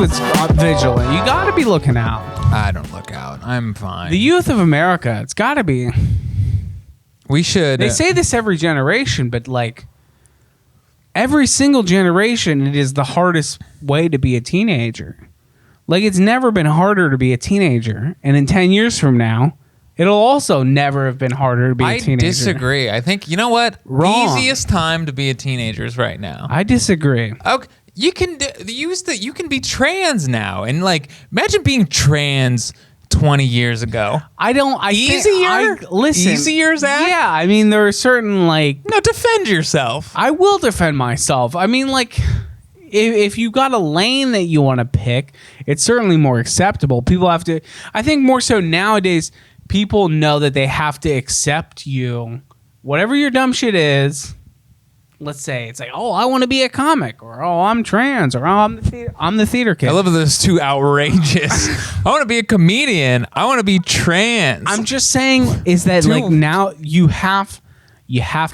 that's vigilant. You got to be looking out. I don't look out. I'm fine. The youth of America, it's got to be. We should. They say this every generation, but like every single generation, it is the hardest way to be a teenager. Like it's never been harder to be a teenager. And in 10 years from now, it'll also never have been harder to be a teenager. I disagree. I think, you know what? Wrong. The easiest time to be a teenager is right now. I disagree. Okay. You can you can be trans now, and like imagine being trans 20 years ago. Listen. Easier, Zach? Yeah, I mean there are certain like. No, defend yourself. I will defend myself. I mean, like, if you got a lane that you want to pick, it's certainly more acceptable. People have to. I think more so nowadays, people know that they have to accept you, whatever your dumb shit is. Let's say it's like, oh, I want to be a comic, or oh, I'm trans, or oh, I'm the theater kid. I love those two outrageous. I want to be a comedian. I want to be trans. I'm just saying is that like now you have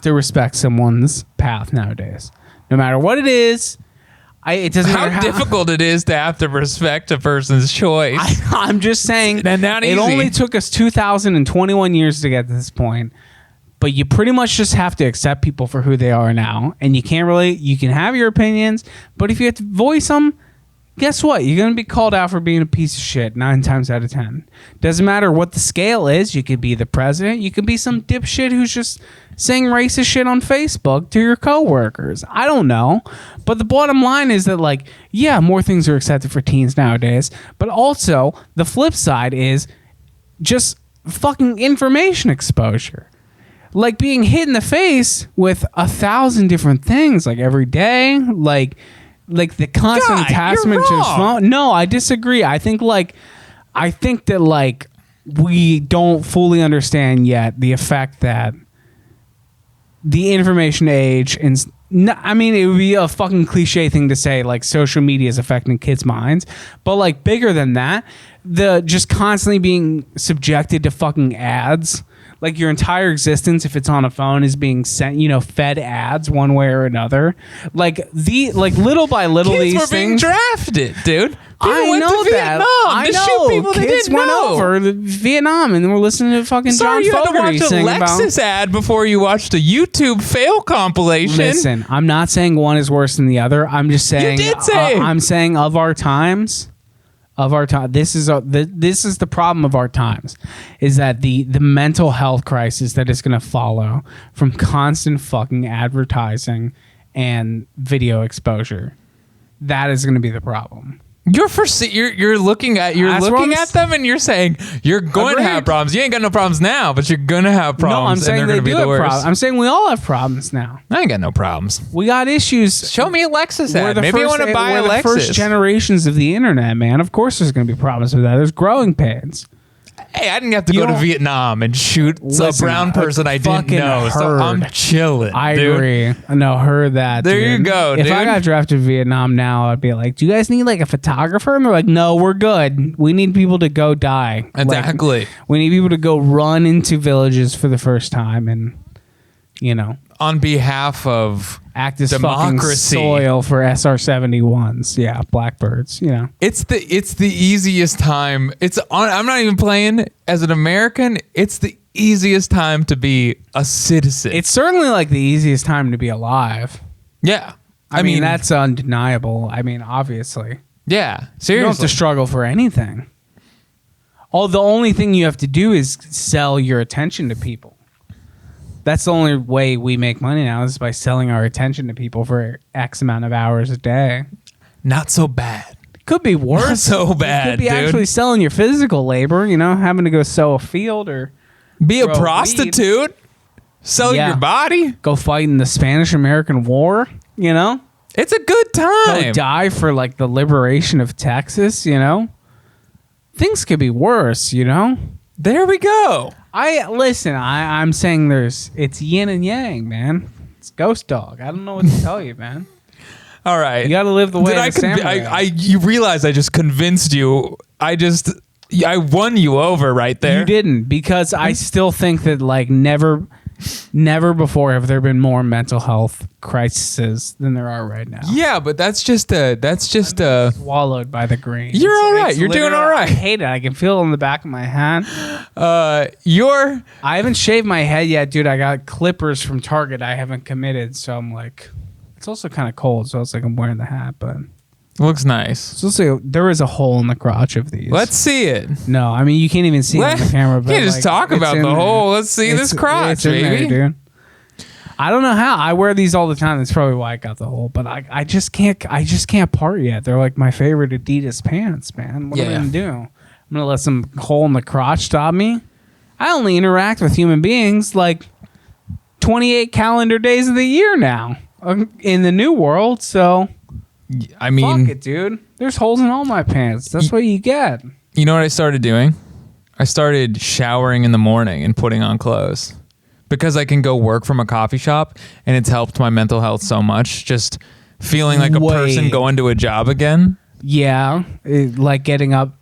to respect someone's path nowadays, no matter what it is. It doesn't matter how difficult it is to have to respect a person's choice. I'm just saying it only took us 2,021 years to get to this point. But you pretty much just have to accept people for who they are now. And you can have your opinions, but if you have to voice them, guess what? You're going to be called out for being a piece of shit 9 times out of 10. Doesn't matter what the scale is. You could be the president. You could be some dipshit who's just saying racist shit on Facebook to your coworkers. I don't know. But the bottom line is that, like, yeah, more things are accepted for teens nowadays. But also, the flip side is just fucking information exposure. Like being hit in the face with 1,000 different things, like every day, like the constant attachment to his phone. No, I disagree. I think that like we don't fully understand yet the effect that the information age and I mean it would be a fucking cliche thing to say like social media is affecting kids' minds, but like bigger than that, the just constantly being subjected to fucking ads. Like your entire existence, if it's on a phone, is being sent, fed ads one way or another. Like little by little, kids these were things being drafted, dude. I know that. I know. Kids went over to Vietnam and we're listening to fucking John Fogerty sing about. You had to watch a Lexus ad before you watched a YouTube fail compilation. Listen, I'm not saying one is worse than the other. I'm just saying. You did say. I'm saying of our times. This is the problem of our times, is that the mental health crisis that is going to follow from constant fucking advertising and video exposure. That is going to be the problem. You're looking at them and you're saying you're going to have problems. You ain't got no problems now, but you're going to have problems. No, I'm saying and they're they do have problems. I'm saying we all have problems now. I ain't got no problems. We got issues. Show me a Lexus ad. Maybe I want to buy a Lexus. We're the first generations of the internet, man. Of course there's going to be problems with that. There's growing pains. Hey, I didn't have to go to Vietnam and shoot a brown person I didn't know. So I'm chilling. I agree. No, heard that. There you go, dude. If I got drafted to Vietnam now, I'd be like, do you guys need like a photographer? And they're like, no, we're good. We need people to go die. Exactly. We need people to go run into villages for the first time and, on behalf of act as democracy. Fucking soil for SR-71s. Yeah, blackbirds. It's the easiest time. I'm not even playing as an American. It's the easiest time to be a citizen. It's certainly like the easiest time to be alive. Yeah, I mean that's undeniable. I mean, obviously. Yeah, seriously. You don't have to struggle for anything. The only thing you have to do is sell your attention to people. That's the only way we make money now is by selling our attention to people for X amount of hours a day. Not so bad. Could be worse. Not so bad, you could be dude. Actually selling your physical labor, having to go sow a field or be a prostitute, sell your body, go fight in the Spanish-American War, It's a good time. Go die for like the liberation of Texas, Things could be worse, There we go. I'm saying it's yin and yang, man. It's ghost dog. I don't know what to tell you, man. All right. You got to live the way of the samurai. You realize I just convinced you. I won you over right there. You didn't, because I still think that like never Never before have there been more mental health crises than there are right now. Yeah, but that's just Swallowed by the green. You're all right. You're doing all right. I hate it. I can feel it on the back of my hand. I haven't shaved my head yet, dude. I got clippers from Target. I haven't committed, so I'm like, it's also kind of cold, so it's like I'm wearing the hat, but looks nice. So there is a hole in the crotch of these. Let's see it. No, I mean you can't even see it on the camera. But you just talk about the hole. Let's see this crotch, baby. There, dude. I don't know how. I wear these all the time. That's probably why I got the hole. But I just can't part yet. They're like my favorite Adidas pants, man. What am I gonna do? I'm gonna let some hole in the crotch stop me? I only interact with human beings like 28 calendar days of the year now in the new world. So I mean, fuck it, dude. There's holes in all my pants. That's what you get. You know what I started doing? I started showering in the morning and putting on clothes. Because I can go work from a coffee shop, and it's helped my mental health so much. Just feeling like a person going to a job again. Yeah, like getting up,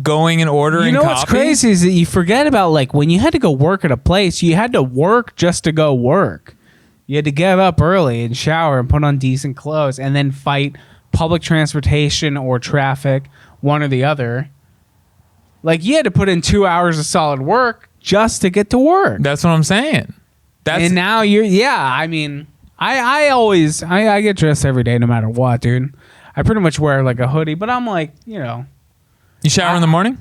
going and ordering. You know coffee. What's crazy is that you forget about like when you had to go work at a place, you had to work just to go work. You had to get up early and shower and put on decent clothes, and then fight public transportation or traffic, one or the other. Like you had to put in 2 hours of solid work just to get to work. That's what I'm saying. And now I mean, I get dressed every day no matter what, dude. I pretty much wear like a hoodie, but I'm like, you shower in the morning?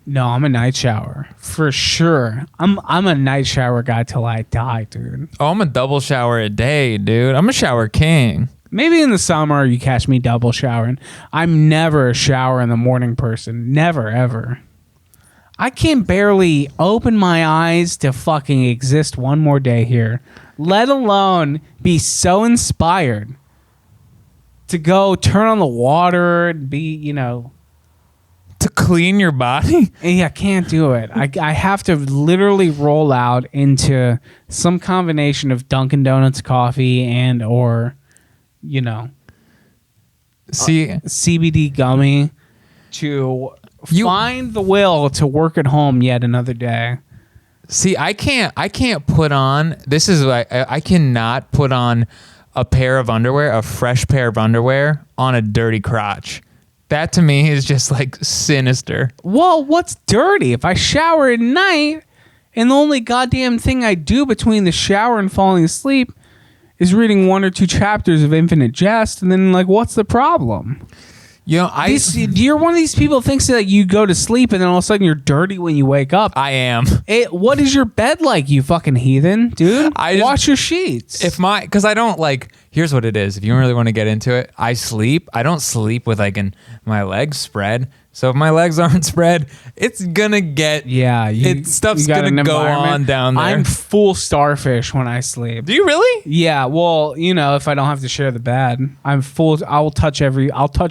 No, I'm a night shower for sure. I'm a night shower guy till I die, dude. Oh, I'm a double shower a day, dude. I'm a shower king. Maybe in the summer you catch me double showering. I'm never a shower in the morning person. Never, ever. I can barely open my eyes to fucking exist one more day here, let alone be so inspired to go turn on the water and be, to clean your body? Yeah, I can't do it. I have to literally roll out into some combination of Dunkin' Donuts coffee and or, CBD gummy to find the will to work at home yet another day. See, I can't put on, this is like, I cannot put on a fresh pair of underwear on a dirty crotch. That to me is just like sinister. Well, what's dirty? If I shower at night and the only goddamn thing I do between the shower and falling asleep is reading 1 or 2 chapters of Infinite Jest, and then like, what's the problem? You're one of these people who thinks that you go to sleep and then all of a sudden you're dirty when you wake up. I am. What is your bed like, you fucking heathen, dude? Wash your sheets. Because I don't like. Here's what it is. If you really want to get into it, I don't sleep with my legs spread. So if my legs aren't spread, it's gonna get stuff's gonna go on down there. I'm full starfish when I sleep. Do you really? Yeah. Well, if I don't have to share the bed, I'm full. I'll touch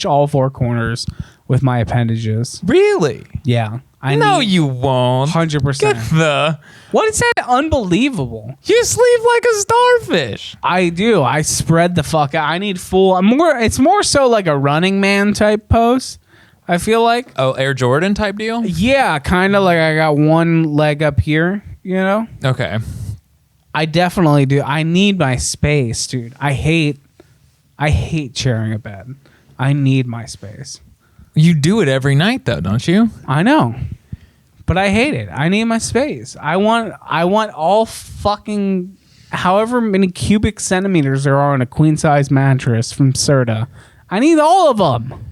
all 4 corners with my appendages. Really? Yeah. You won't. 100%. What is that? Unbelievable. You sleep like a starfish. I do. I spread the fuck out. I need full. It's more so like a Running Man type pose. I feel like. Oh, Air Jordan type deal? Yeah, kind of like I got one leg up here, Okay. I definitely do. I need my space, dude. I hate sharing a bed. I need my space. You do it every night though, don't you? I know. But I hate it. I need my space. I want all fucking however many cubic centimeters there are on a queen size mattress from Serta. I need all of them.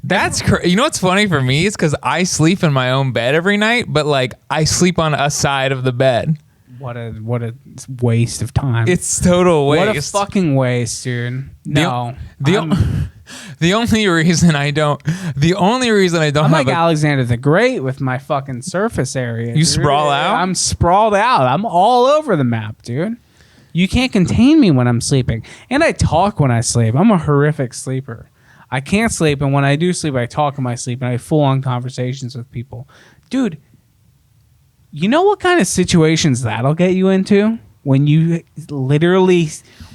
That's crazy. You know what's funny for me is because I sleep in my own bed every night, but like I sleep on a side of the bed. What a waste of time. It's total waste. What a fucking waste, dude. No. The only reason I don't I'm like Alexander the Great with my fucking surface area. You sprawl out? I'm sprawled out. I'm all over the map, dude. You can't contain me when I'm sleeping. And I talk when I sleep. I'm a horrific sleeper. I can't sleep, and when I do sleep, I talk in my sleep, and I have full-on conversations with people. Dude, you know what kind of situations that'll get you into? When you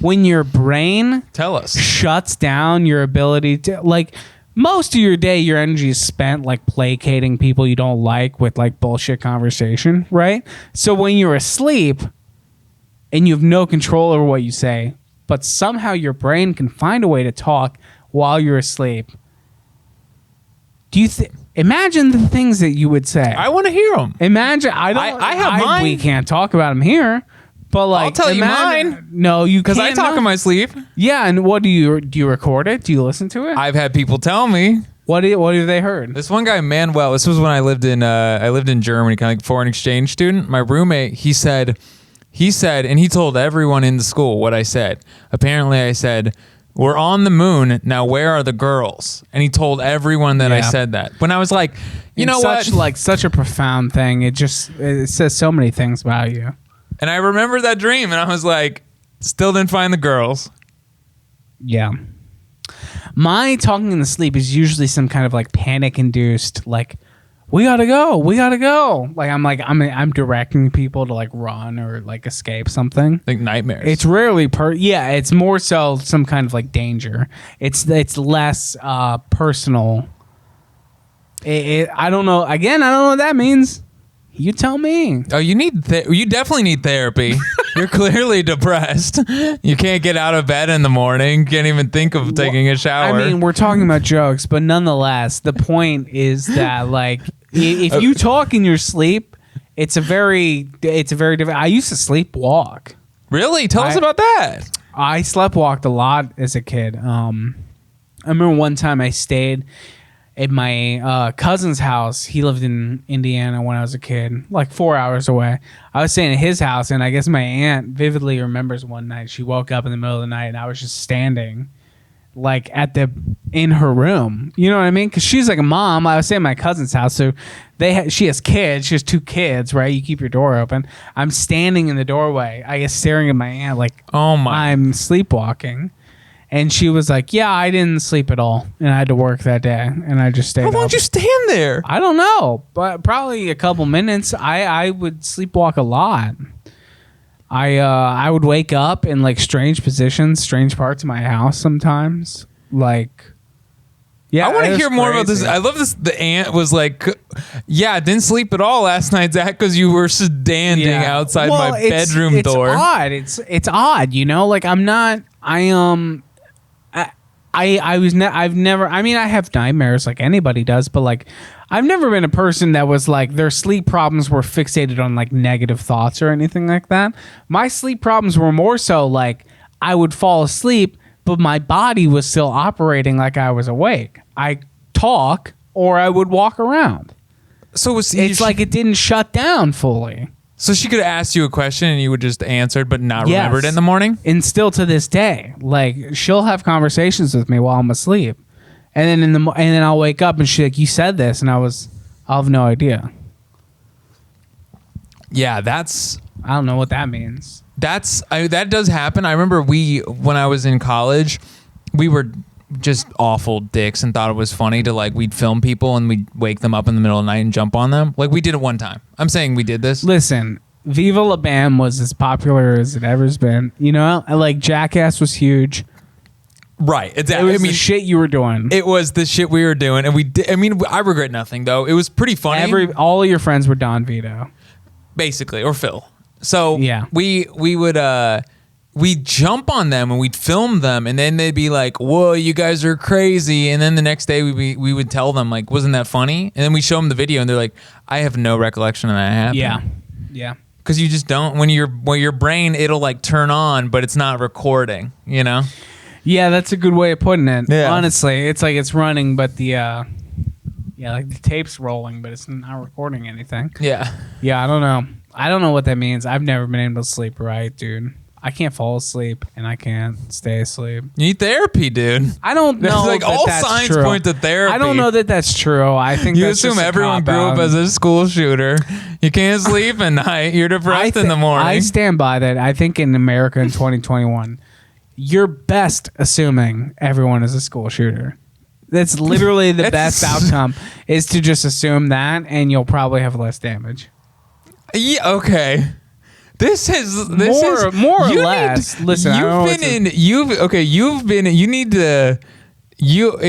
when your brain tell us shuts down your ability to, like, most of your day, your energy is spent like placating people you don't like with like bullshit conversation, right? So when you're asleep and you have no control over what you say, but somehow your brain can find a way to talk while you're asleep. Do you imagine the things that you would say? I want to hear them. Imagine I have mine. We can't talk about them here. But like, I'll tell you mine. No, you can't. Because I talk in my sleep. Yeah, and what do you record it? Do you listen to it? I've had people tell me. What have they heard? This one guy, Manuel. This was when I lived in Germany, kind of like foreign exchange student. My roommate, he said, and he told everyone in the school what I said. Apparently, I said, "We're on the moon now. Where are the girls?" And he told everyone that I said that. When I was like, you know what? Like such a profound thing. It says so many things about you. And I remember that dream, and I was like, still didn't find the girls. Yeah. My talking in the sleep is usually some kind of like panic-induced, like, we gotta go. Like I'm directing people to like run or like escape something. Like nightmares. It's rarely it's more so some kind of like danger. It's less personal. I don't know. Again, I don't know what that means. You tell me. Oh, you definitely need therapy. You're clearly depressed. You can't get out of bed in the morning. Can't even think of taking a shower. I mean, we're talking about jokes, but nonetheless, the point is that like if you talk in your sleep, it's a very different. I used to sleepwalk. Really? Tell us about that. I sleptwalked a lot as a kid. I remember one time I stayed at my cousin's house. He lived in Indiana when I was a kid, like 4 hours away. I was staying at his house, and I guess my aunt vividly remembers one night she woke up in the middle of the night, and I was just standing like in her room. You know what I mean? Because she's like a mom. I was staying at my cousin's house, so she has kids. She has 2 kids, right? You keep your door open. I'm standing in the doorway, I guess, staring at my aunt like, oh my, I'm sleepwalking. And she was like, yeah, I didn't sleep at all. And I had to work that day. And I just stayed up. How long did you stand there? I don't know. But probably a couple minutes. I would sleepwalk a lot. I would wake up in like strange positions, strange parts of my house sometimes. Like, yeah. I want to hear more about this. I love this. The aunt was like, yeah, I didn't sleep at all last night, Zach, because you were standing outside my bedroom door. It's odd. It's odd, you know? Like, I'm not... I've never, I mean, I have nightmares like anybody does, but like I've never been a person that was like their sleep problems were fixated on like negative thoughts or anything like that. My sleep problems were more so like I would fall asleep, but my body was still operating like I was awake. I talk or I would walk around. So it's like it didn't shut down fully. So she could have asked you a question and you would just answer it, but not remember it in the morning? And still to this day, like she'll have conversations with me while I'm asleep. And then and then I'll wake up and she's like, you said this. And I'll have no idea. Yeah, I don't know what that means. That does happen. I remember when I was in college, we were just awful dicks and thought it was funny to like we'd film people and we'd wake them up in the middle of the night and jump on them. Like we did it one time. I'm saying we did this. Listen, Viva La Bam was as popular as it ever's been. You know, like Jackass was huge. Right. Exactly. It was the shit you were doing. It was the shit we were doing, and we did. I mean, I regret nothing though. It was pretty funny. All of your friends were Don Vito, basically, or Phil. So yeah, we would we'd jump on them and we'd film them, and then they'd be like, whoa, you guys are crazy. And then the next day we would tell them like, wasn't that funny? And then we show them the video and they're like, I have no recollection of that happening. Yeah. Because you just don't, when your brain, it'll like turn on, but it's not recording, you know? Yeah, that's a good way of putting it. Yeah. Honestly, it's like it's running, but like the tape's rolling, but it's not recording anything. Yeah. Yeah, I don't know. I don't know what that means. I've never been able to sleep right, dude. I can't fall asleep and I can't stay asleep. You need therapy, dude. I don't know. Like all signs true. point to therapy. I don't know that that's true. I think you that's assume everyone grew up as a school shooter. You can't sleep at night. You're depressed in the morning. I stand by that. I think in America in 2021, you're best assuming everyone is a school shooter. That's literally the best outcome is to just assume that, and you'll probably have less damage. Yeah. Okay. This is more or less. Listen, you need to. You've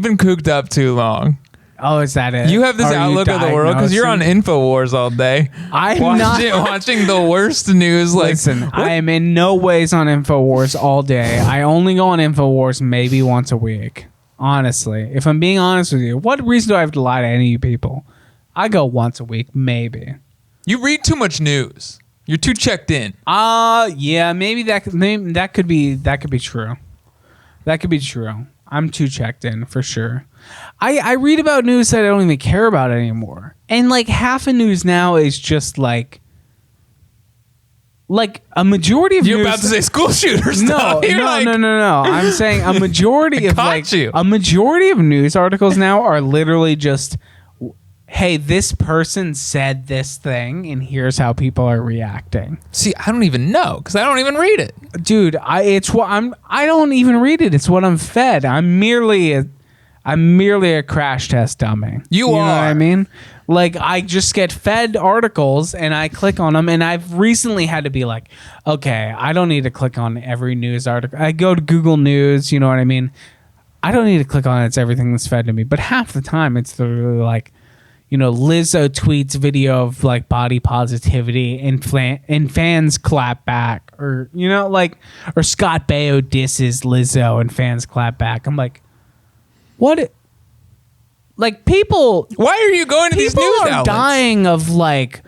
been cooped up too long. Oh, is that it? You have this outlook of the world because you're on InfoWars all day. I'm watching the worst news. Listen, I am in no ways on InfoWars all day. I only go on InfoWars maybe once a week. Honestly, if I'm being honest with you, what reason do I have to lie to any of you people? I go once a week, maybe. You read too much news. You're too checked in. Yeah, maybe that could be true. That could be true. I'm too checked in for sure. I read about news that I don't even care about anymore. And like half of news now is just like a majority of You're news. about to say school shooters. No. I'm saying a majority of a majority of news articles now are literally just, hey, this person said this thing and here's how people are reacting. See, I don't even know because I don't even read it. Dude, I don't even read it. It's what I'm fed. I'm merely a crash test dummy. You are. Know what I mean? Like, I just get fed articles and I click on them, and I've recently had to be like, okay, I don't need to click on every news article. I go to Google News, you know what I mean? I don't need to click on it. It's everything that's fed to me. But half the time, it's literally like, you know, Lizzo tweets video of like body positivity and fans clap back, or, you know, like, or Scott Baio disses Lizzo and fans clap back. I'm like, what? Like, people. Why are you going to these news outlets? People are dying of like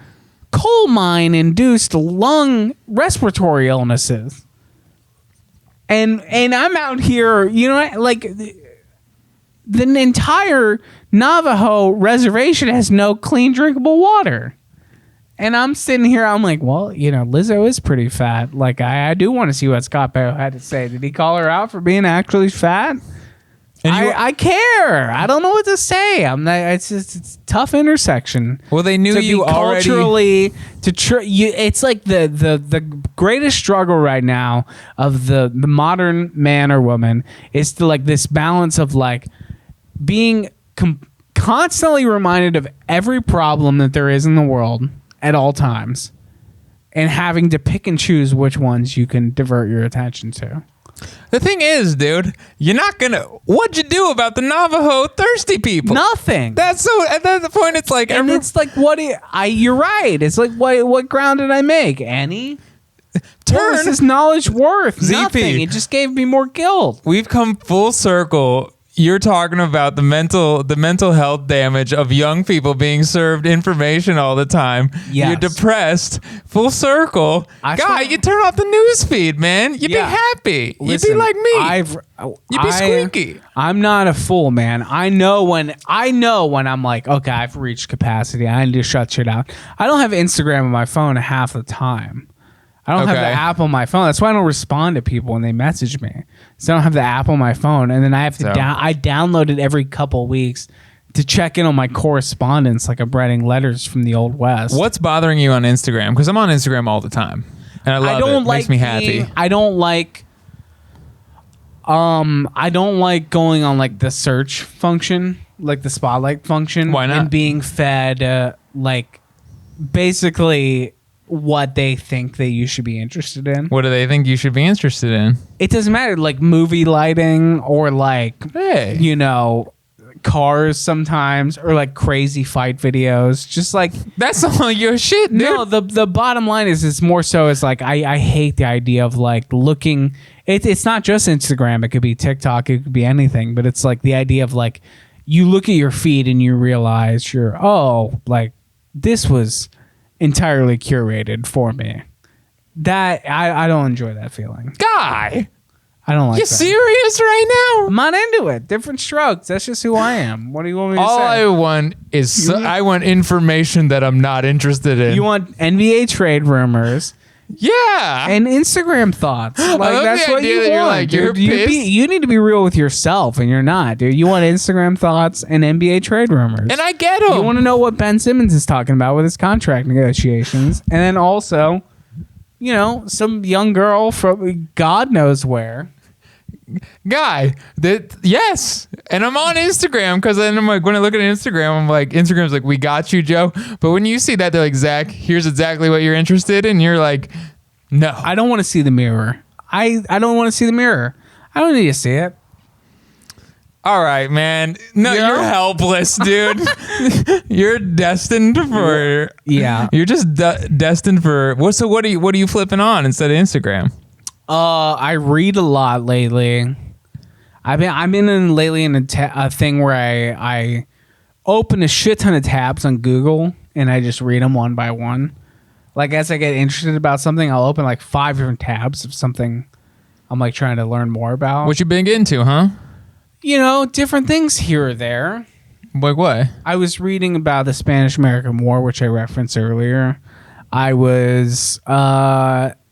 coal mine induced lung respiratory illnesses, and I'm out here, you know, like the entire Navajo reservation has no clean drinkable water. And I'm sitting here, I'm like, well, you know, Lizzo is pretty fat. Like, I do want to see what Scott Baio had to say. Did he call her out for being actually fat? And I care. I don't know what to say. It's a tough intersection. Well, they knew you culturally it's like the greatest struggle right now of the modern man or woman is to like this balance of like being constantly reminded of every problem that there is in the world at all times, and having to pick and choose which ones you can divert your attention to. The thing is, dude, you're not gonna. What'd you do about the Navajo thirsty people? Nothing. That's so. At the point, it's like, and it's like, what? You're right. It's like, what ground did I make? Any? What was this knowledge worth? ZP. Nothing. It just gave me more guilt. We've come full circle. You're talking about the mental health damage of young people being served information all the time. Yes. You're depressed. Full circle. You turn off the news feed, man. You'd be happy. Listen, you'd be like me. You'd be squeaky. I'm not a fool, man. I know when I'm like, okay, I've reached capacity. I need to shut shit out. I don't have Instagram on my phone half the time. I don't have the app on my phone. That's why I don't respond to people when they message me. So I don't have the app on my phone, and then I have to I download it every couple of weeks to check in on my correspondence, like I'm writing letters from the Old West. What's bothering you on Instagram? Because I'm on Instagram all the time, and I love it. It makes me happy. I don't like going on like the search function, like the spotlight function. Why not? And being fed like basically what they think that you should be interested in. What do they think you should be interested in? It doesn't matter, like movie lighting or like, you know, cars sometimes, or like crazy fight videos. Just like, that's all your shit, dude. No, the bottom line is it's more so it's like I hate the idea of like looking. It's not just Instagram. It could be TikTok. It could be anything. But it's like the idea of like you look at your feed and you realize like this was entirely curated for me. That I don't enjoy that feeling. Guy, I don't like you that. serious right now? I'm not into it. Different strokes. That's just who I am. What do you want me to say? All I want is I want information that I'm not interested in. You want NBA trade rumors. Yeah. And Instagram thoughts. Like, that's what you want. You need to be real with yourself, and you're not, dude. You want Instagram thoughts and NBA trade rumors. And I get them. You want to know what Ben Simmons is talking about with his contract negotiations. And then also, you know, some young girl from God knows where. Guy, yes. And I'm on Instagram because then I'm like, when I look at Instagram, I'm like, Instagram's like, we got you, Joe. But when you see that, they're like, Zach, here's exactly what you're interested in. You're like, no. I don't want to see the mirror. I don't want to see the mirror. I don't need to see it. All right, man. No, you're helpless, dude. You're destined for. Yeah. You're just destined for. So what are you flipping on instead of Instagram? I read a lot lately. I've been lately in a thing where I open a shit ton of tabs on Google and I just read them one by one. Like as I get interested about something, I'll open like 5 different tabs of something I'm like trying to learn more about. What you been getting to, huh? You know, different things here or there. Like what? I was reading about the Spanish-American War, which I referenced earlier. I was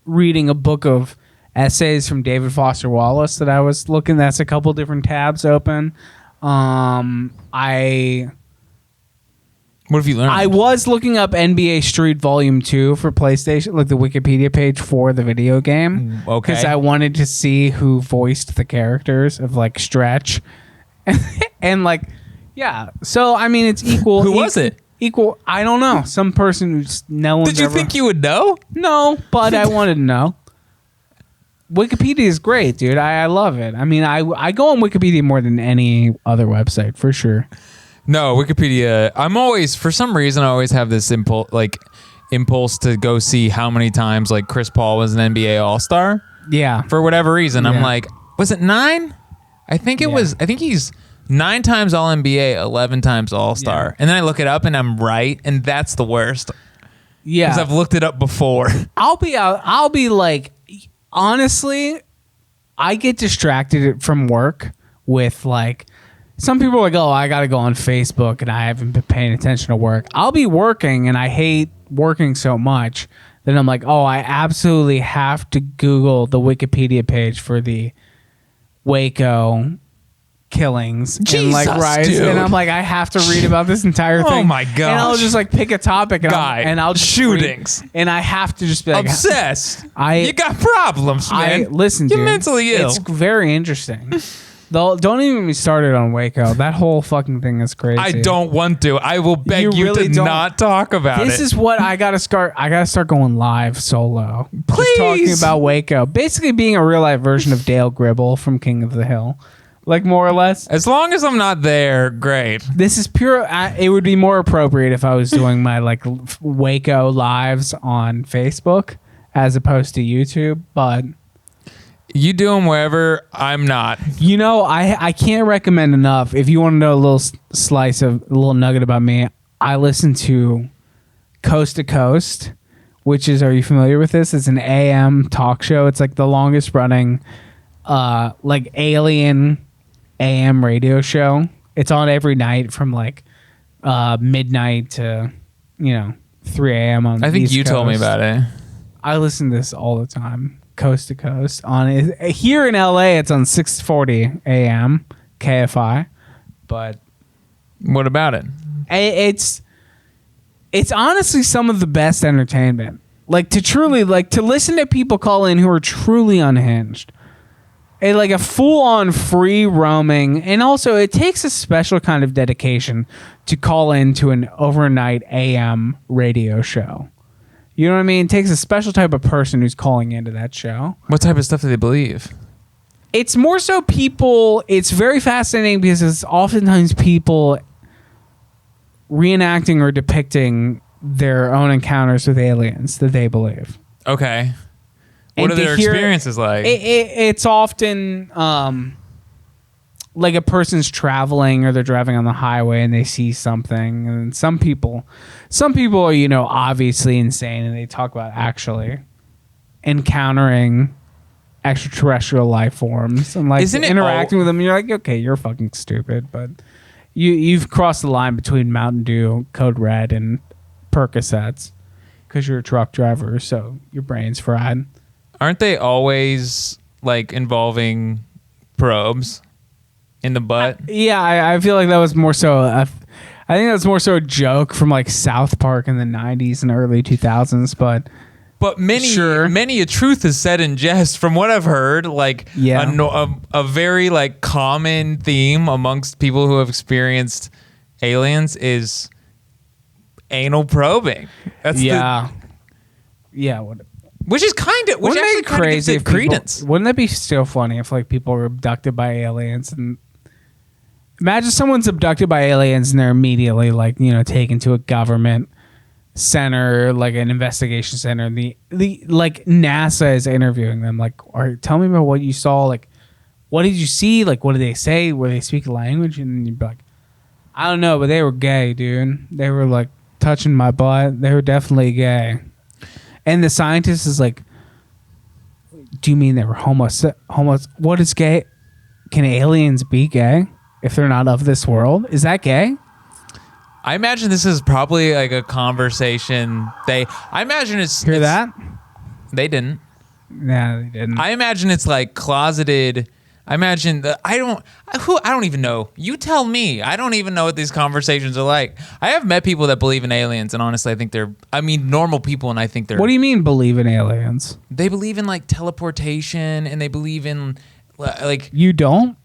reading a book of essays from David Foster Wallace that I was looking. That's a couple different tabs open. What have you learned? I was looking up NBA Street Volume 2 for PlayStation, like the Wikipedia page for the video game. Okay. Because I wanted to see who voiced the characters of like Stretch. And like, yeah. So, I mean, it's equal. Who was it? Equal. I don't know. Some person who's no one's Did you think you would know? No, but I wanted to know. Wikipedia is great, dude. I love it. I mean, I go on Wikipedia more than any other website, for sure. No, Wikipedia. I'm always, for some reason, I always have this impulse to go see how many times like Chris Paul was an NBA All-Star. Yeah. For whatever reason, Yeah. I'm like, was it 9? I think it was. I think he's 9 times All NBA, 11 times All-Star, Yeah. and then I look it up and I'm right, and that's the worst. Yeah. Because I've looked it up before. I'll be like, honestly, I get distracted from work with like. Some people are like, oh, I got to go on Facebook and I haven't been paying attention to work. I'll be working and I hate working so much that I'm like, oh, I absolutely have to Google the Wikipedia page for the Waco killings. Jesus, and like riots. dude. And I'm like, I have to read about this entire thing. Oh my gosh. And I'll just like pick a topic and I'll just shootings. read, and I have to just be like, Obsessed. You got problems, man. Listen, You're dude, mentally ill. It's very interesting. Though, don't even get me started on Waco. That whole fucking thing is crazy. I don't want to. I will beg you really to not talk about it. This is what I gotta start. I gotta start going live solo. Please. Just talking about Waco. Basically being a real life version of Dale Gribble from King of the Hill. Like more or less. As long as I'm not there, great. This is pure. It would be more appropriate if I was doing my like Waco lives on Facebook as opposed to YouTube, but. You do them wherever, I'm not. You know, I can't recommend enough. If you want to know a little slice of a little nugget about me, I listen to Coast to Coast, which is, are you familiar with this? It's an AM talk show. It's like the longest running like alien AM radio show. It's on every night from like midnight to 3 a.m. on the I think East you told me Coast. about it. I listen to this all the time. Coast to Coast on here in LA. It's on 6:40 a.m. KFI, but What about it? it's honestly some of the best entertainment. Like to listen to people call in who are truly unhinged. Like a full-on free roaming, and also it takes a special kind of dedication to call into an overnight AM radio show. You know what I mean? It takes a special type of person who's calling into that show. What type of stuff do they believe? It's more so people. It's very fascinating because it's oftentimes people reenacting or depicting their own encounters with aliens that they believe. Okay. What are their experiences like? It's often like a person's traveling or they're driving on the highway and they see something. And some people are, obviously insane and they talk about actually encountering extraterrestrial life forms and like interacting with them. And you're like, okay, you're fucking stupid, but you've crossed the line between Mountain Dew, Code Red, and Percocets because you're a truck driver, so your brain's fried. Aren't they always like involving probes in the butt? I feel like that was more so. I think that's more so a joke from like South Park in the '90s and early 2000s. But many a truth is said in jest. From what I've heard, like a very like common theme amongst people who have experienced aliens is anal probing. That's which is kind of actually crazy. Credence. Wouldn't that be so funny if like people were abducted by aliens and Imagine someone's abducted by aliens and they're immediately like, taken to a government center, like an investigation center. The like NASA is interviewing them. Like, all right, tell me about what you saw. Like, what did you see? Like, what did they say? Were they speak a language? And then you'd be like, I don't know, but they were gay, dude. They were like touching my butt. They were definitely gay. And the scientist is like, do you mean they were homo? What is gay? Can aliens be gay if they're not of this world? Is that gay? I imagine this is probably like a conversation. I imagine it's... Hear that? They didn't. Nah, they didn't. I imagine it's like closeted. I imagine that I don't even know. You tell me. I don't even know what these conversations are like. I have met people that believe in aliens, and honestly, I think normal people, and I think they're... What do you mean believe in aliens? They believe in like teleportation, and they believe in like... You don't?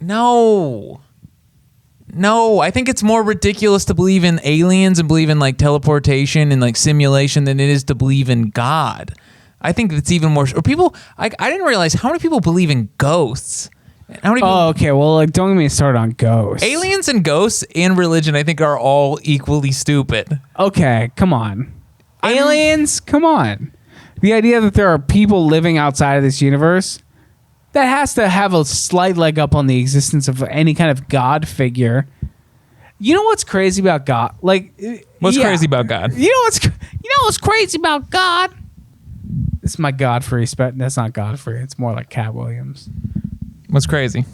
No, I think it's more ridiculous to believe in aliens and believe in like teleportation and like simulation than it is to believe in God. I think it's even more. Or people, I didn't realize how many people believe in ghosts. How many people, okay. Well, like, don't get me started on ghosts. Aliens and ghosts and religion, I think, are all equally stupid. Okay, come on. Aliens, come on. The idea that there are people living outside of this universe, that has to have a slight leg up on the existence of any kind of God figure. You know what's crazy about God? Like, what's crazy about God? You know what's crazy about God? It's my Godfrey. That's not Godfrey. It's more like Cat Williams. What's crazy?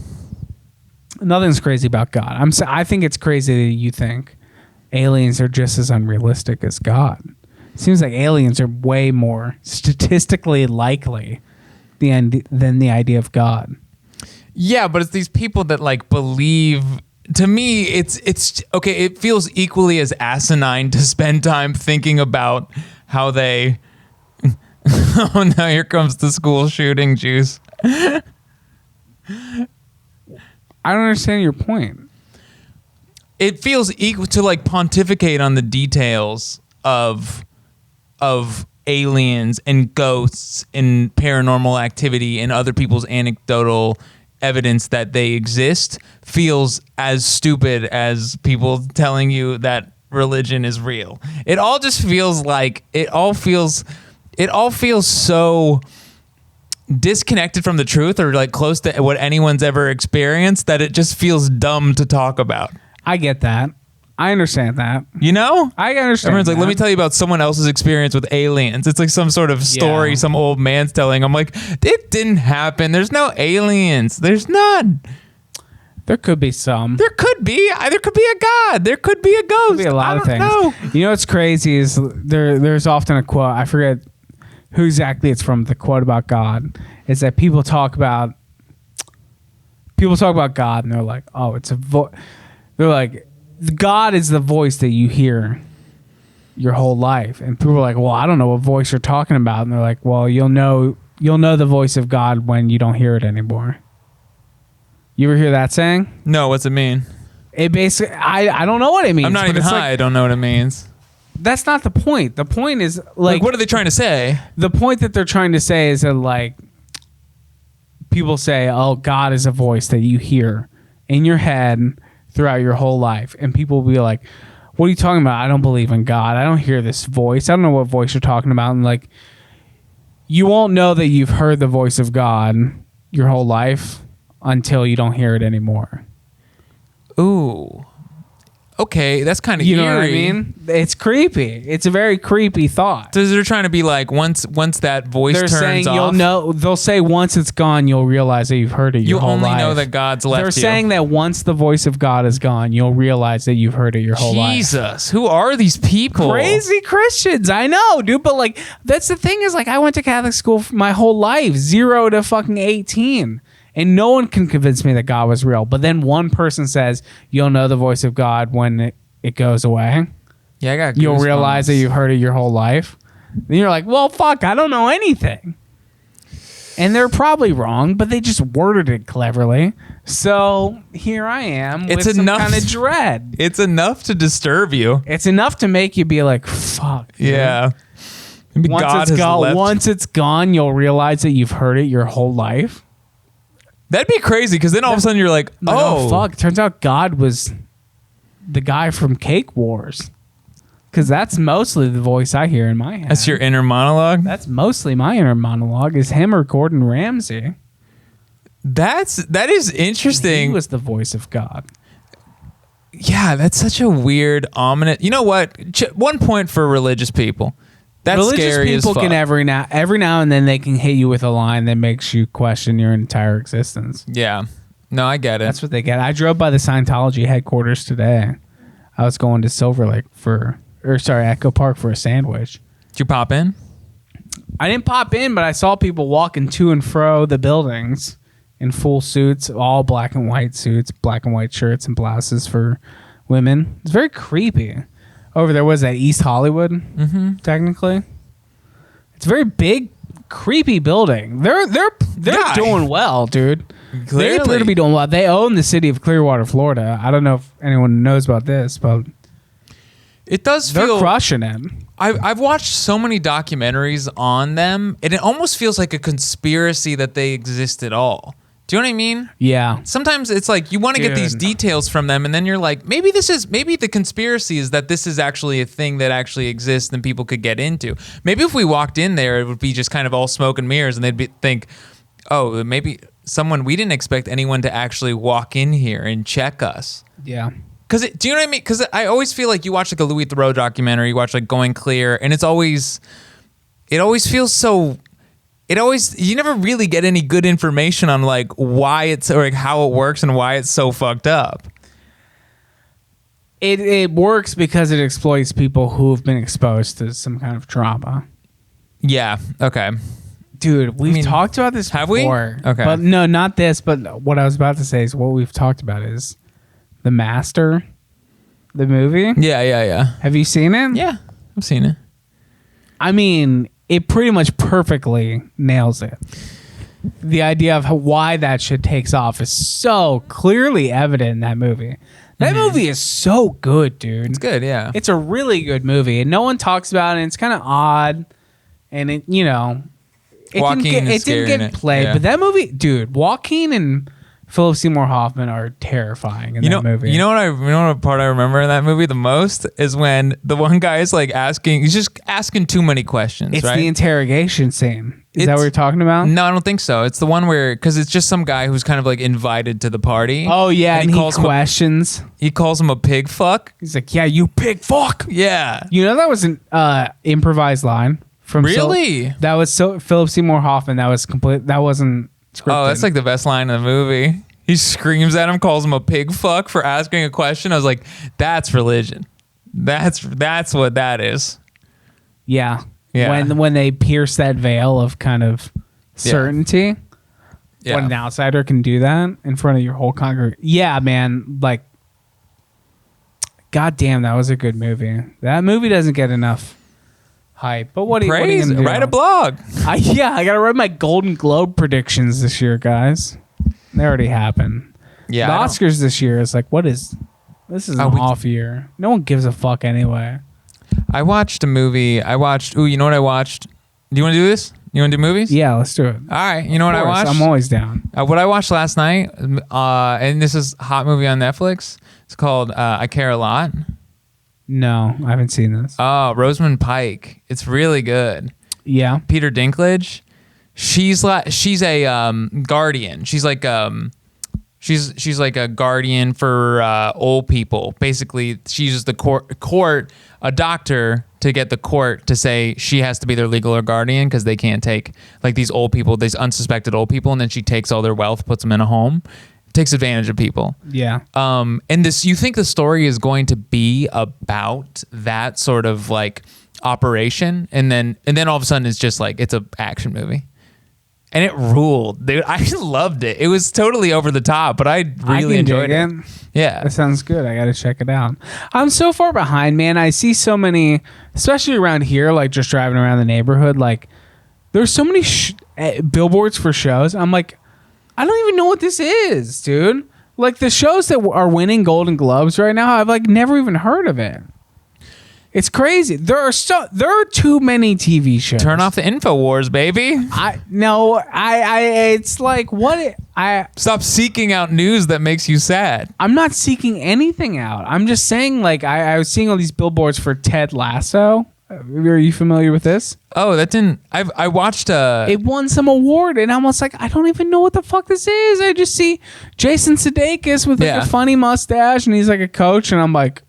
Nothing's crazy about God. I think it's crazy that you think aliens are just as unrealistic as God. It seems like aliens are way more statistically likely than the idea of God. Yeah, but it's these people that like believe. To me, it's okay. It feels equally as asinine to spend time thinking about how they. Oh no! Here comes the school shooting juice. I don't understand your point. It feels equal to like pontificate on the details of aliens and ghosts and paranormal activity and other people's anecdotal evidence that they exist feels as stupid as people telling you that religion is real. It all just feels like it all feels so disconnected from the truth or like close to what anyone's ever experienced that it just feels dumb to talk about. I get that. I understand that. You know? I understand. Everyone's like, let me tell you about someone else's experience with aliens. It's like some sort of story some old man's telling. I'm like, it didn't happen. There's no aliens. There's none. There could be some. There could be. There could be a God. There could be a ghost. There could be a lot of things. Know. You know what's crazy is there's often a quote. I forget who exactly it's from. The quote about God is that people talk about God and they're like, oh, it's a voice. They're like, God is the voice that you hear your whole life. And people are like, well, I don't know what voice you're talking about. And they're like, well, you'll know the voice of God when you don't hear it anymore. You ever hear that saying? No, what's it mean? It basically, I don't know what it means. I'm not even high. I don't know what it means. That's not the point. The point is like what are they trying to say? The point that they're trying to say is that like people say, oh, God is a voice that you hear in your head throughout your whole life. And people will be like, what are you talking about? I don't believe in God. I don't hear this voice. I don't know what voice you're talking about. And like, you won't know that you've heard the voice of God your whole life until you don't hear it anymore. Ooh. Okay, that's kind of eerie. You know what I mean? It's creepy. It's a very creepy thought. So they're trying to be like, once that voice turns off. They're saying you'll know. They'll say once it's gone, you'll realize that you've heard it your whole life. You only know that God's left you. They're saying that once the voice of God is gone, you'll realize that you've heard it your whole life. Jesus, who are these people? Crazy Christians. I know, dude. But like, that's the thing is like, I went to Catholic school for my whole life, 0 to fucking 18. And no one can convince me that God was real. But then one person says, you'll know the voice of God when it goes away. Yeah, I got goosebumps. You'll realize that you've heard it your whole life. Then you're like, well, fuck, I don't know anything. And they're probably wrong, but they just worded it cleverly. So here I am with some kind of dread. It's enough to disturb you. It's enough to make you be like, fuck. Dude. Yeah. Once it's gone, you'll realize that you've heard it your whole life. That'd be crazy because then all of a sudden you're like, oh fuck. Turns out God was the guy from Cake Wars. Because that's mostly the voice I hear in my head. That's your inner monologue? That's mostly my inner monologue is him or Gordon Ramsay. That is interesting. He was the voice of God. Yeah, that's such a weird, ominous. You know what? 1 point for religious people. That's religious scary as fuck. People can every now and then they can hit you with a line that makes you question your entire existence. Yeah. No, I get it. That's what they get. I drove by the Scientology headquarters today. I was going to Silver Lake Echo Park for a sandwich. Did you pop in? I didn't pop in, but I saw people walking to and fro the buildings in full suits, all black and white suits, black and white shirts and blouses for women. It's very creepy. Over there was that East Hollywood, technically. It's a very big, creepy building. They're doing well, dude. Clearly. They appear to be doing well. They own the city of Clearwater, Florida. I don't know if anyone knows about this, but it does feel they're crushing it. I've watched so many documentaries on them, and it almost feels like a conspiracy that they exist at all. Do you know what I mean? Yeah. Sometimes it's like you want to get these details from them, and then you're like, maybe the conspiracy is that this is actually a thing that actually exists and people could get into. Maybe if we walked in there, it would be just kind of all smoke and mirrors, and they'd think, oh, maybe we didn't expect anyone to actually walk in here and check us. Yeah. Do you know what I mean? Because I always feel like you watch like a Louis Theroux documentary, you watch like Going Clear, and it always feels so. You never really get any good information on like why it's or like how it works and why it's so fucked up. It works because it exploits people who have been exposed to some kind of trauma. Yeah. Okay. Dude, we've talked about this have before. We? Okay. But no, not this. But what I was about to say is what we've talked about is The Master, the movie. Yeah. Have you seen it? Yeah, I've seen it. I mean, it pretty much perfectly nails it. The idea of why that shit takes off is so clearly evident in that movie. That movie is so good, dude. It's good, yeah. It's a really good movie, and no one talks about it. And it's kind of odd, and it didn't get played. Yeah. But that movie, dude, Joaquin and Philip Seymour Hoffman are terrifying in that movie. You know what part I remember in that movie the most is when the one guy is like he's just asking too many questions. It's right? the interrogation scene. Is that what you're talking about? No, I don't think so. It's the one because it's just some guy who's kind of like invited to the party. Oh yeah, and he calls questions. He calls him a pig fuck. He's like, yeah, you pig fuck. Yeah. You know that was an improvised line from really. That was Philip Seymour Hoffman. That was complete. That wasn't scripted. Oh, that's like the best line in the movie. He screams at him, calls him a pig fuck for asking a question. I was like, that's religion. That's what that is. Yeah. Yeah. When they pierce that veil of kind of certainty. Yeah. When an outsider can do that in front of your whole congregation. Yeah, man. Like, goddamn, that was a good movie. That movie doesn't get enough hype. But what are you gonna do? Write a blog. I gotta write my Golden Globe predictions this year, guys. They already happened. Yeah. The Oscars this year is like, this is an off year. No one gives a fuck anyway. I watched a movie. You know what I watched? Do you want to do this? You want to do movies? Yeah, let's do it. All right. You know what I watched? I'm always down. What I watched last night, and this is a hot movie on Netflix. It's called I Care a Lot. No, I haven't seen this. Oh, Rosamund Pike. It's really good. Yeah. Peter Dinklage. She's a guardian. She's like she's like a guardian for old people. Basically, she uses the court a doctor to get the court to say she has to be their legal guardian because they can't take like these old people, these unsuspected old people, and then she takes all their wealth, puts them in a home, takes advantage of people. Yeah. And you think the story is going to be about that sort of like operation, and then all of a sudden it's just like it's an action movie. And it ruled, dude. I loved it. It was totally over the top, but I really enjoyed it. Yeah. That sounds good. I got to check it out. I'm so far behind, man. I see so many, especially around here, like just driving around the neighborhood, like there's so many billboards for shows. I'm like, I don't even know what this is, dude. Like the shows that are winning Golden Globes right now, I've like never even heard of it. It's crazy. There are too many TV shows. Turn off the InfoWars, baby. It's like what Stop seeking out news that makes you sad. I'm not seeking anything out. I'm just saying, like, I was seeing all these billboards for Ted Lasso. Are you familiar with this? Oh, that didn't. I watched. It won some award, and I'm almost like, I don't even know what the fuck this is. I just see Jason Sudeikis with like a funny mustache, and he's like a coach, and I'm like,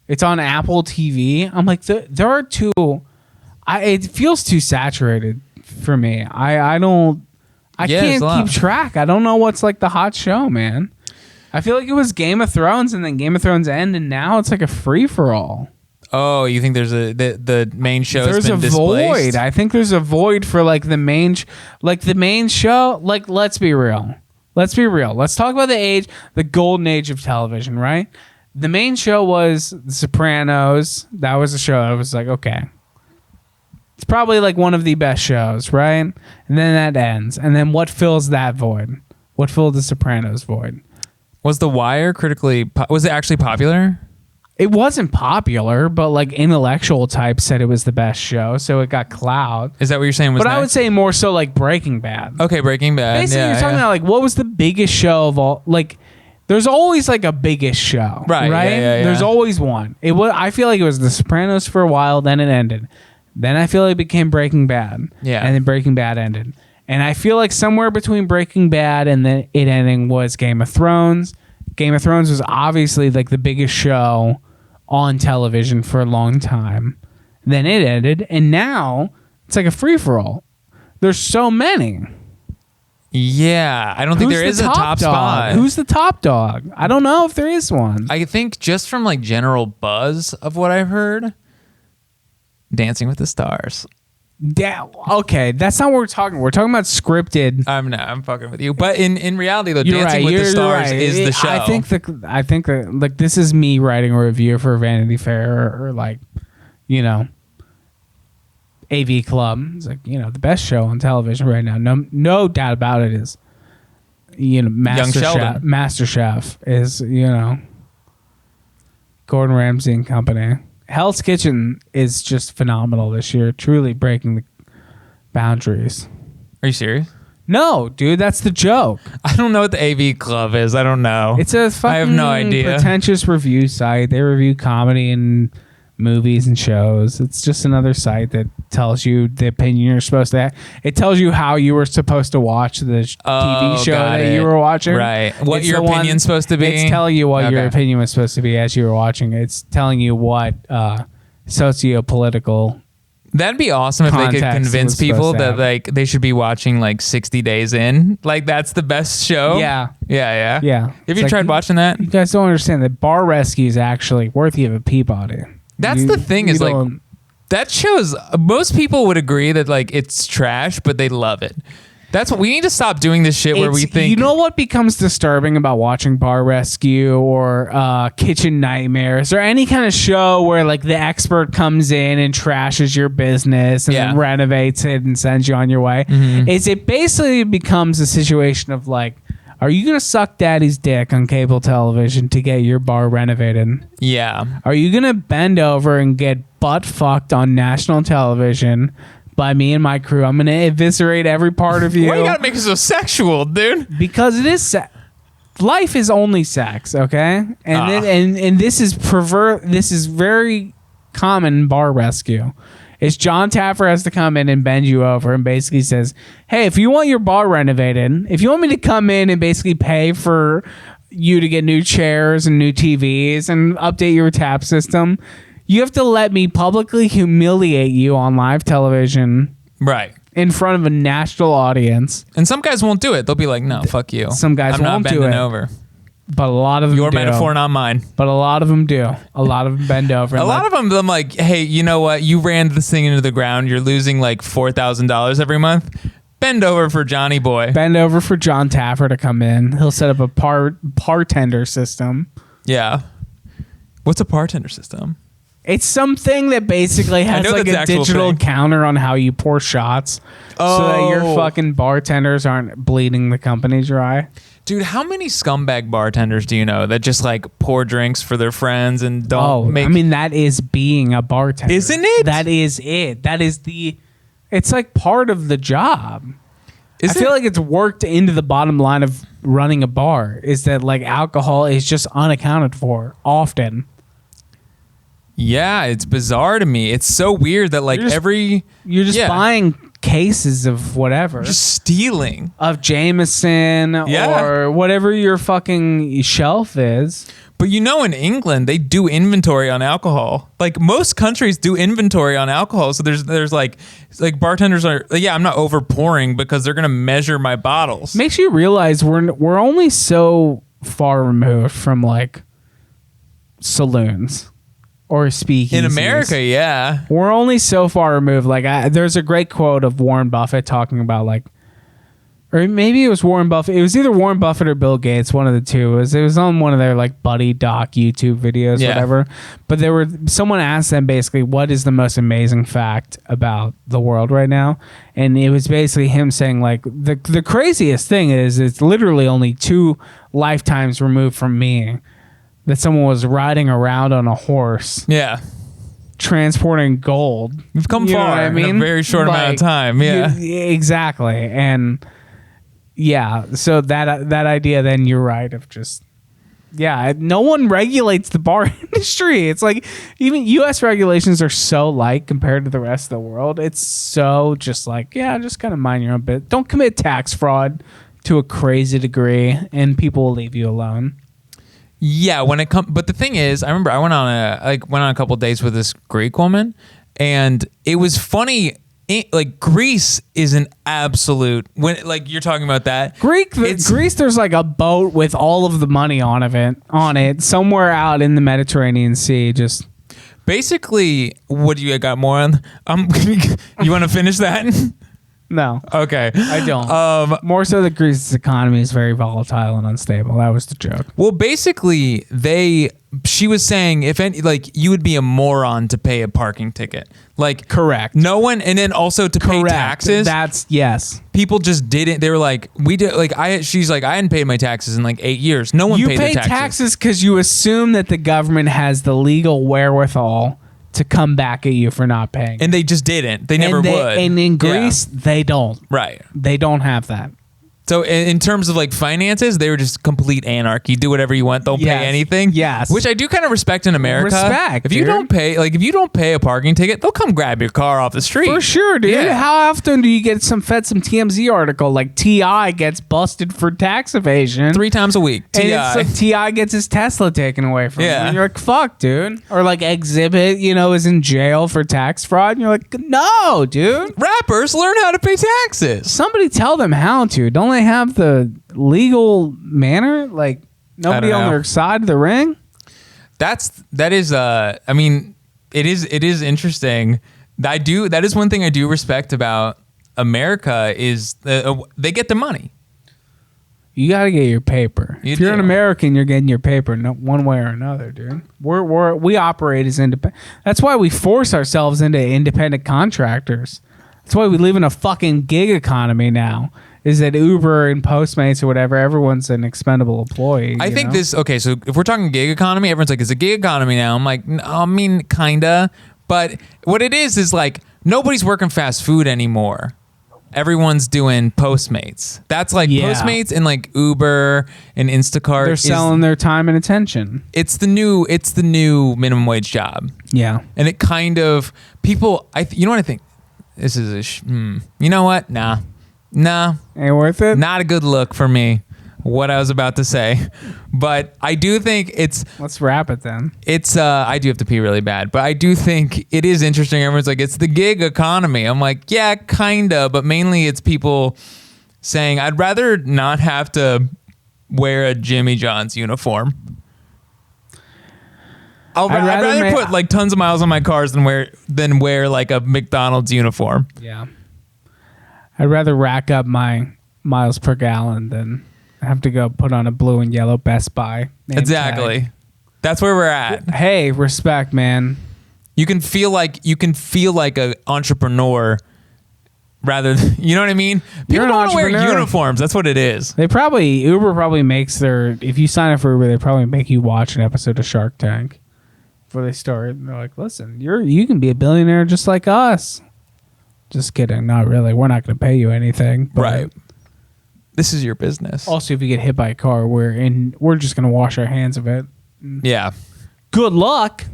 it's on Apple TV. I'm like, there are two. It feels too saturated for me. I can't keep track. I don't know what's like the hot show, man. I feel like it was Game of Thrones, and then Game of Thrones end, and now it's like a free for all. Oh, you think there's the main show? There's a void. I think there's a void for like the main show. Like, let's be real. Let's talk about the golden age of television, right? The main show was The Sopranos. That was a show that was like, okay, it's probably like one of the best shows, right? And then that ends. And then what fills that void? What filled The Sopranos void? Was The Wire was it actually popular? It wasn't popular, but like intellectual types said it was the best show, so it got clout. Is that what you're saying? But I would say more so like Breaking Bad. Okay, Breaking Bad. Basically, you're talking about like what was the biggest show of all? Like, there's always like a biggest show, right? Yeah. There's always one. I feel like it was The Sopranos for a while, then it ended. Then I feel like it became Breaking Bad, and then Breaking Bad ended. And I feel like somewhere between Breaking Bad and then it ending was Game of Thrones. Game of Thrones was obviously like the biggest show on television for a long time. Then it ended, and now it's like a free-for-all. There's so many. Yeah, I don't think there is a top spot. Who's the top dog? I don't know if there is one. I think just from like general buzz of what I've heard, Dancing with the Stars. Yeah, okay, that's not what we're talking. We're talking about scripted. I'm fucking with you. But in reality, though, Dancing with the Stars is the show. I think that like this is me writing a review for Vanity Fair or like, you know, AV Club. It's like, you know, the best show on television right now. No doubt about it is, you know, MasterChef is, you know, Gordon Ramsay and company. Hell's Kitchen is just phenomenal this year, truly breaking the boundaries. Are you serious? No, dude, that's the joke. I don't know what the AV Club is. I don't know. It's a fucking I have no idea. Pretentious review site. They review comedy and movies and shows. It's just another site that tells you the opinion you're supposed to have. It tells you how you were supposed to watch the TV show that you were watching. Right. What your opinion's supposed to be. It's telling you what your opinion was supposed to be as you were watching. It's telling you what socio-political. That'd be awesome if they could convince people that like they should be watching like 60 Days In. Like that's the best show. Yeah. Have you tried watching that? You guys don't understand that Bar Rescue is actually worthy of a Peabody. That's the thing is like that shows most people would agree that like it's trash, but they love it. That's what we need to stop doing this shit where we think. You know what becomes disturbing about watching Bar Rescue or Kitchen Nightmares or any kind of show where like the expert comes in and trashes your business and then renovates it and sends you on your way? Is it basically becomes a situation of like, are you going to suck daddy's dick on cable television to get your bar renovated? Yeah. Are you going to bend over and get butt fucked on national television by me and my crew? I'm going to eviscerate every part of you. Why you got to make it so sexual, dude? Because it is life is only sex, okay? And this is this is very common in Bar Rescue. Is John Taffer has to come in and bend you over and basically says, hey, if you want your bar renovated, if you want me to come in and basically pay for you to get new chairs and new TVs and update your tap system, you have to let me publicly humiliate you on live television. Right. In front of a national audience. And some guys won't do it. They'll be like, no, fuck you. Some guys won't do it. I'm not bending over. But a lot of them Your do. metaphor, not mine. But a lot of them do. A lot of them bend over. A lot of them, I'm like, hey, you know what? You ran this thing into the ground. You're losing like $4,000 every month. Bend over for Johnny Boy. Bend over for John Taffer to come in. He'll set up a bartender system. Yeah. What's a bartender system? It's something that basically has like a digital counter on how you pour shots so that your fucking bartenders aren't bleeding the company dry. Dude, how many scumbag bartenders do you know that just like pour drinks for their friends and don't make... I mean, that is being a bartender. Isn't it? That is it. That is the... It's like part of the job. I feel like it's worked into the bottom line of running a bar is that like alcohol is just unaccounted for often. Yeah, it's bizarre to me. It's so weird that like you're just buying cases of whatever. Just stealing. Of Jameson or whatever your fucking shelf is. But you know, in England, they do inventory on alcohol. Like most countries do inventory on alcohol. So there's like bartenders are, I'm not over pouring because they're going to measure my bottles. Makes you realize we're only so far removed from like saloons. Or speakeasies. In America, yeah. We're only so far removed. Like, there's a great quote of Warren Buffett talking about, like, or maybe it was Warren Buffett. It was either Warren Buffett or Bill Gates, one of the two. It was on one of their, like, buddy doc YouTube videos, whatever. But someone asked them basically, what is the most amazing fact about the world right now? And it was basically him saying, like, the craziest thing is it's literally only 2 lifetimes removed from me that someone was riding around on a horse. Yeah. Transporting gold. We've come far in a very short amount of time. Yeah. Exactly. And so that idea then you're right of just no one regulates the bar industry. It's like even US regulations are so light compared to the rest of the world. It's so just like, just kind of mind your own bit. Don't commit tax fraud to a crazy degree and people will leave you alone. Yeah, but the thing is, I remember I went on a couple of dates with this Greek woman, and it was funny. Like Greece is an absolute like you're talking about that. Greece, there's like a boat with all of the money on it somewhere out in the Mediterranean Sea. Just basically, what do you got more on? You want to finish that? No. Okay. I don't. More so that Greece's economy is very volatile and unstable. That was the joke. Well, basically, she was saying you would be a moron to pay a parking ticket. Like, correct. No one, and then also to pay taxes. That's yes. People just didn't. They were like, we did. Like, she's like, I hadn't paid my taxes in like 8 years. No one paid their taxes. You pay taxes because you assume that the government has the legal wherewithal to come back at you for not paying. And they just didn't. They never would. And in Greece, they don't. Right. They don't have that. So in terms of like finances, they were just complete anarchy. Do whatever you want. Don't pay anything. Yes. Which I do kind of respect in America. Respect. If you don't pay a parking ticket, they'll come grab your car off the street. For sure, dude. Yeah. How often do you get some TMZ article like T.I. gets busted for tax evasion 3 times a week? T.I. And it's like T.I. gets his Tesla taken away from him. And you're like, fuck, dude. Or like Exhibit, is in jail for tax fraud. And you're like, no, dude. Rappers learn how to pay taxes. Somebody tell them how to. Don't they have the legal manner? Like nobody on their side of the ring? That is I mean, it is interesting. That is one thing I do respect about America is they get the money. You got to get your paper. If you're an American, you're getting your paper one way or another, dude. We operate as independent. That's why we force ourselves into independent contractors. That's why we live in a fucking gig economy now. Is that Uber and Postmates or whatever, everyone's an expendable employee. I think so if we're talking gig economy, everyone's like, it's a gig economy now. I'm like, I mean, kinda. But what it is like, nobody's working fast food anymore. Everyone's doing Postmates. That's like Postmates and like Uber and Instacart. They're selling their time and attention. It's the new minimum wage job. Yeah. And it kind of, people, you know what I think? This is you know what? Nah. Ain't worth it? Not a good look for me, what I was about to say. But I do think Let's wrap it then. I do have to pee really bad, but I do think it is interesting. Everyone's like, it's the gig economy. I'm like, yeah, kinda, but mainly it's people saying, I'd rather not have to wear a Jimmy John's uniform. I'd rather put like tons of miles on my cars than wear like a McDonald's uniform. Yeah. I'd rather rack up my miles per gallon than have to go put on a blue and yellow Best Buy. Exactly. Tag. That's where we're at. Hey, respect, man. You can feel like an entrepreneur rather than, you know what I mean? People don't want to wear uniforms. That's what it is. Uber probably makes if you sign up for Uber, they probably make you watch an episode of Shark Tank before they start. And they're like, listen, you can be a billionaire just like us. Just kidding. Not really. We're not going to pay you anything. Right. This is your business. Also, if you get hit by a car, we're just going to wash our hands of it. Yeah. Good luck.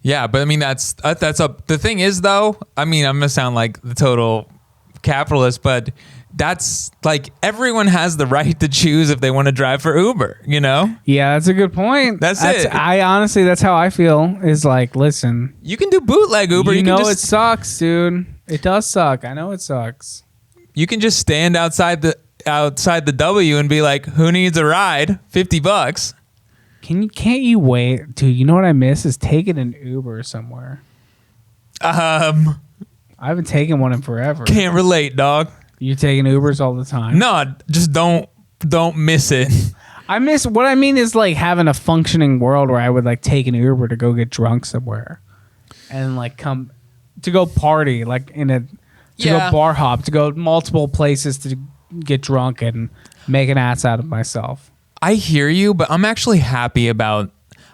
Yeah, but I mean that's the thing is though, I mean I'm gonna sound like the total capitalist, but that's like everyone has the right to choose if they want to drive for Uber, you know? Yeah, that's a good point. That's it. I honestly, that's how I feel. Is like, listen, you can do bootleg Uber. You know it sucks, dude. It does suck. I know it sucks. You can just stand outside the W and be like, "Who needs a ride? $50." Can't you wait, dude? You know what I miss is taking an Uber somewhere. I haven't taken one in forever. Can't relate, dog. You taking Ubers all the time? No, just don't miss it. What I mean is like having a functioning world where I would like take an Uber to go get drunk somewhere, and like come to go party like go bar hop, to go multiple places to get drunk and make an ass out of myself. I hear you, but I'm actually happy I've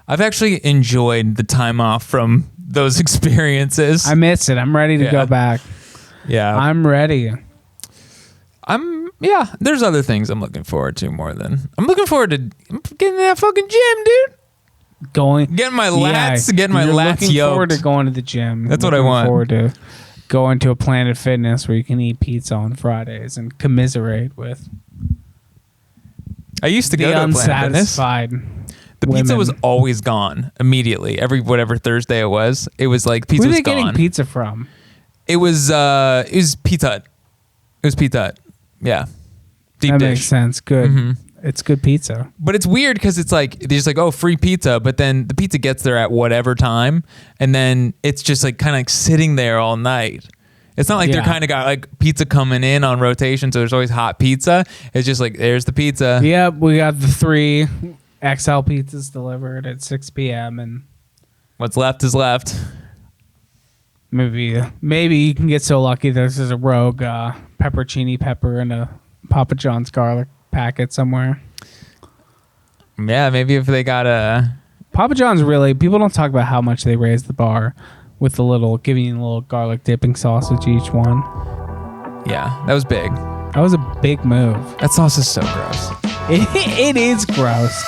actually enjoyed the time off from those experiences. I miss it. I'm ready to go back. Yeah. I'm ready. There's other things I'm looking forward to more than I'm looking forward to getting in that fucking gym, dude. Getting my lats looking yoked. Forward to going to the gym. That's what I want. Forward to going to a Planet Fitness where you can eat pizza on Fridays and commiserate with I used to go to a Planet Fitness. The pizza was always gone immediately. Whatever Thursday it was like pizza was gone. Where are they getting pizza from? It was Pizza Hut. It was Pizza Hut. Yeah. Deep that dish. Makes sense. Good. Mm-hmm. It's good pizza. But it's weird because it's like they're just like, oh, free pizza, but then the pizza gets there at whatever time, and then it's just like kind of like sitting there all night. It's not like they're kind of got like pizza coming in on rotation, so there's always hot pizza. It's just like, there's the pizza. Yep, we got the 3 XL pizzas delivered at 6 p.m. and what's left is left. Maybe you can get so lucky there's a rogue peppercini pepper in a Papa John's garlic packet somewhere. Yeah, maybe if they got a Papa John's, really, people don't talk about how much they raise the bar with giving you a little garlic dipping sausage each one. Yeah, that was big. That was a big move. That sauce is so gross. It is gross.